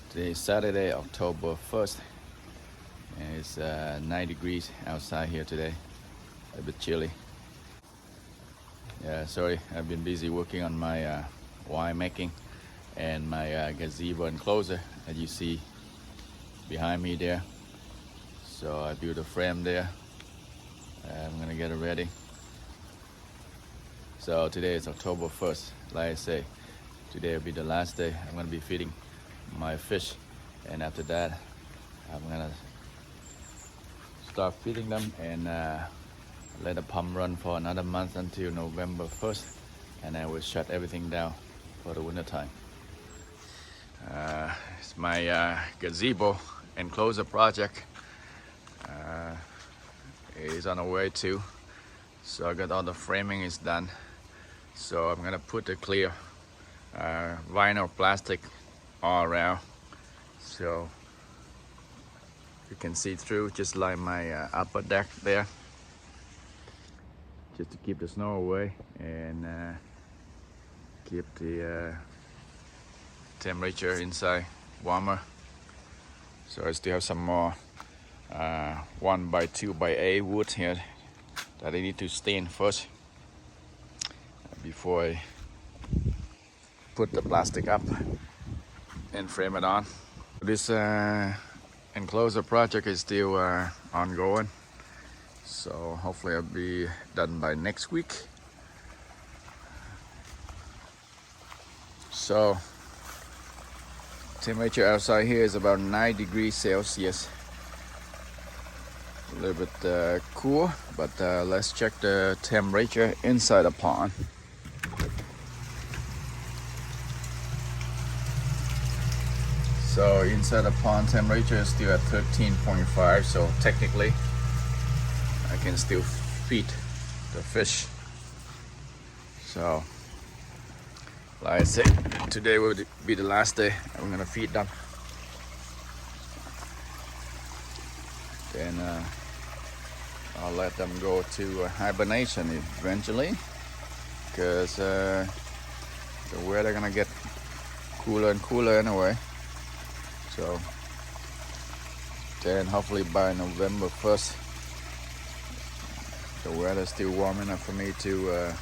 Today is Saturday, October 1st, and it's 9 degrees outside here today. A bit chilly. Yeah, sorry, I've been busy working on my wine making and my gazebo enclosure that you see behind me there. So I built a frame there. I'm gonna get it ready. So today is October 1st. Like I say, today will be the last day. I'm gonna be feeding my fish, and after that I'm gonna start feeding them and let the pump run for another month until November 1st, and I will shut everything down for the winter time. It's my gazebo enclosure project. Is on the way too. So I got all the framing is done. So I'm gonna put the clear vinyl plastic all around, so you can see through, just like my upper deck there, just to keep the snow away and keep the temperature inside warmer. So I still have some more 1x2x8 wood here that I need to stain first before I put the plastic up and frame it on. This enclosure project is still ongoing, so hopefully I'll be done by next week. So temperature outside here is about 9 degrees Celsius. A little bit cool, but let's check the temperature inside the pond. So inside the pond temperature is still at 13.5, so technically I can still feed the fish. So like I said, today will be the last day I'm gonna feed them. Then I'll let them go to hibernation eventually, because the weather gonna get cooler and cooler anyway. So then hopefully by November 1st the weather is still warm enough for me to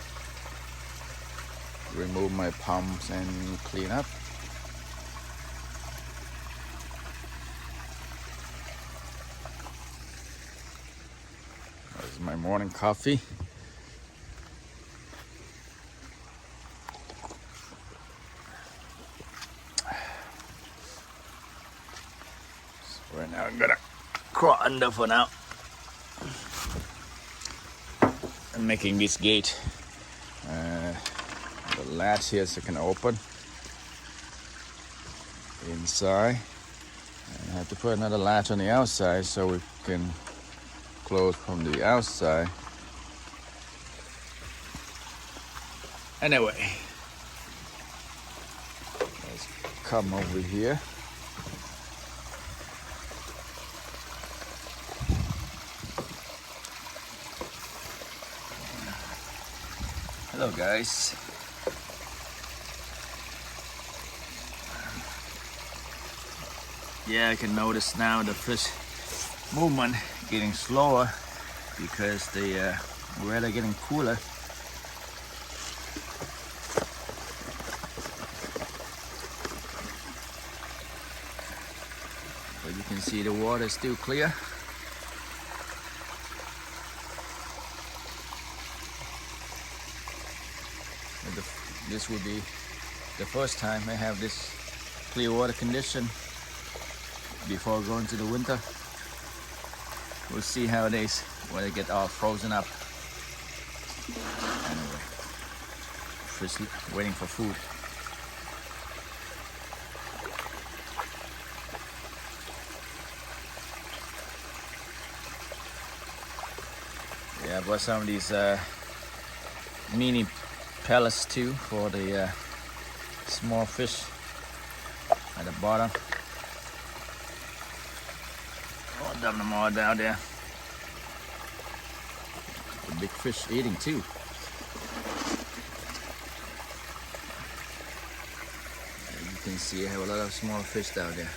remove my pumps and clean up. This is my morning coffee. So right now I'm gonna crawl under for now. I'm making this gate. The latch here so it can open inside. I have to put another latch on the outside so we can close from the outside. Anyway, let's come over here. Hello guys. Yeah, I can notice now the fish movement getting slower because the weather getting cooler. But you can see the water is still clear. This will be the first time I have this clear water condition before going to the winter. We'll see how it is when they get all frozen up. Anyway, fish waiting for food. Yeah, I bought some of these mini pellets too for the small fish at the bottom. Oh, dump them all down there. The big fish eating too. can see I have a lot of small fish down there.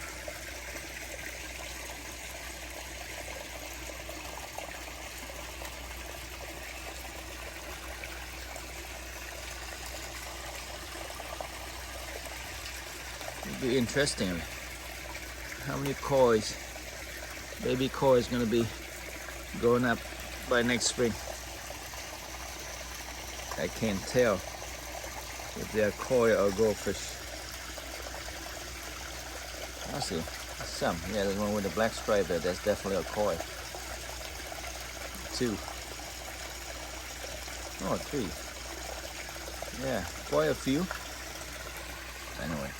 It'll be interesting. How many koi's, baby koi is gonna be growing up by next spring? I can't tell if they are koi or goldfish. I see some. Yeah, there's one with the black stripe there. That's definitely a koi. 2. Oh, 3. Yeah, quite a few. Anyway.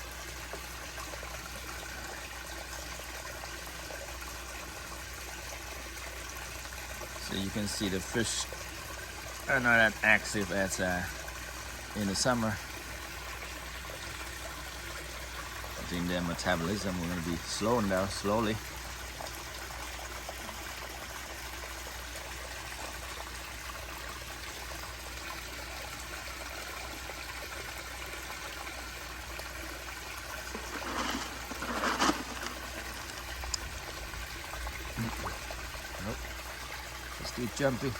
So you can see the fish are not as active as in the summer. I think their metabolism will be slowing down slowly. Nope. It's too jumpy.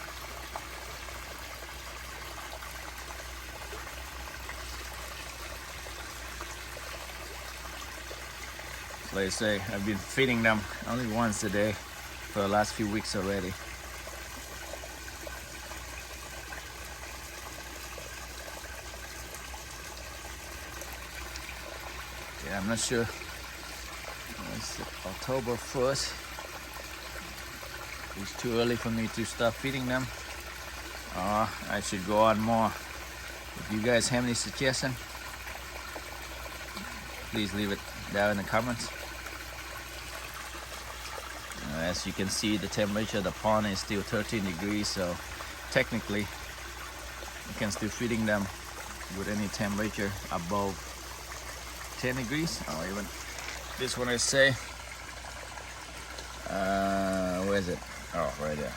Like I say, I've been feeding them only once a day for the last few weeks already. Yeah, I'm not sure. It's October 1st. It's too early for me to start feeding them. I should go on more. If you guys have any suggestions, please leave it down in the comments. As you can see, the temperature of the pond is still 13 degrees, so technically you can still feeding them with any temperature above 10 degrees, or even this one I say, where is it? Oh, right there.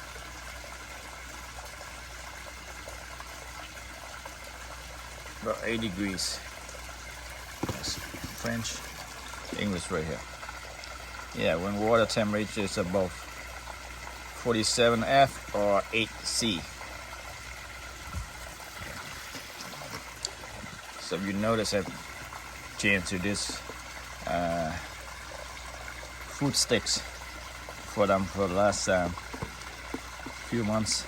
About 8 degrees. That's French, English right here. Yeah, when water temperature is above 47 F or 8 C. So if you notice, I've changed to this food sticks for them for the last few months.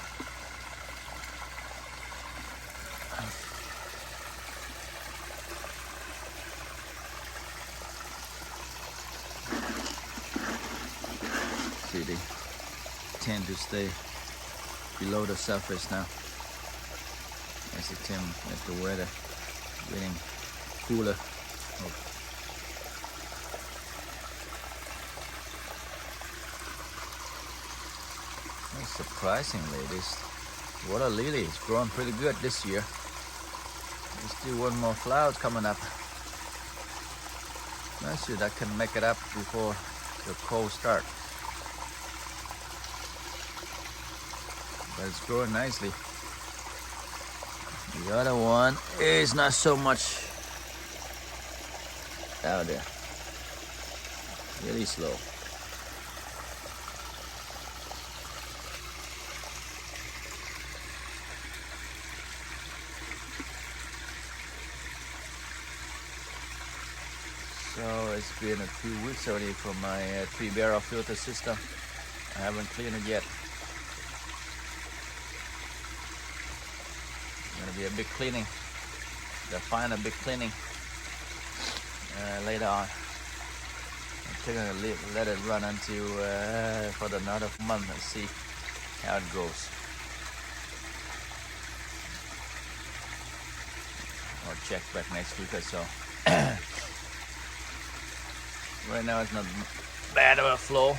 See, they tend to stay below the surface now as the weather getting cooler. Surprisingly, this water lily is growing pretty good this year. There's still one more flower coming up. Not sure that can make it up before the cold start. But it's growing nicely. The other one is not so much out there. Really slow. So it's been a few weeks already from my 3-barrel filter system. I haven't cleaned it yet. Gonna be a big cleaning. The final big cleaning later on. I'm gonna let it run until for another month and see how it goes. I'll check back next week or so. Right now it's not bad of a flow.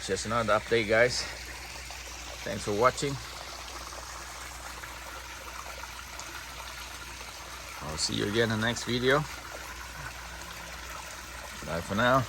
Just another update, guys. Thanks for watching. I'll see you again in the next video. Bye for now.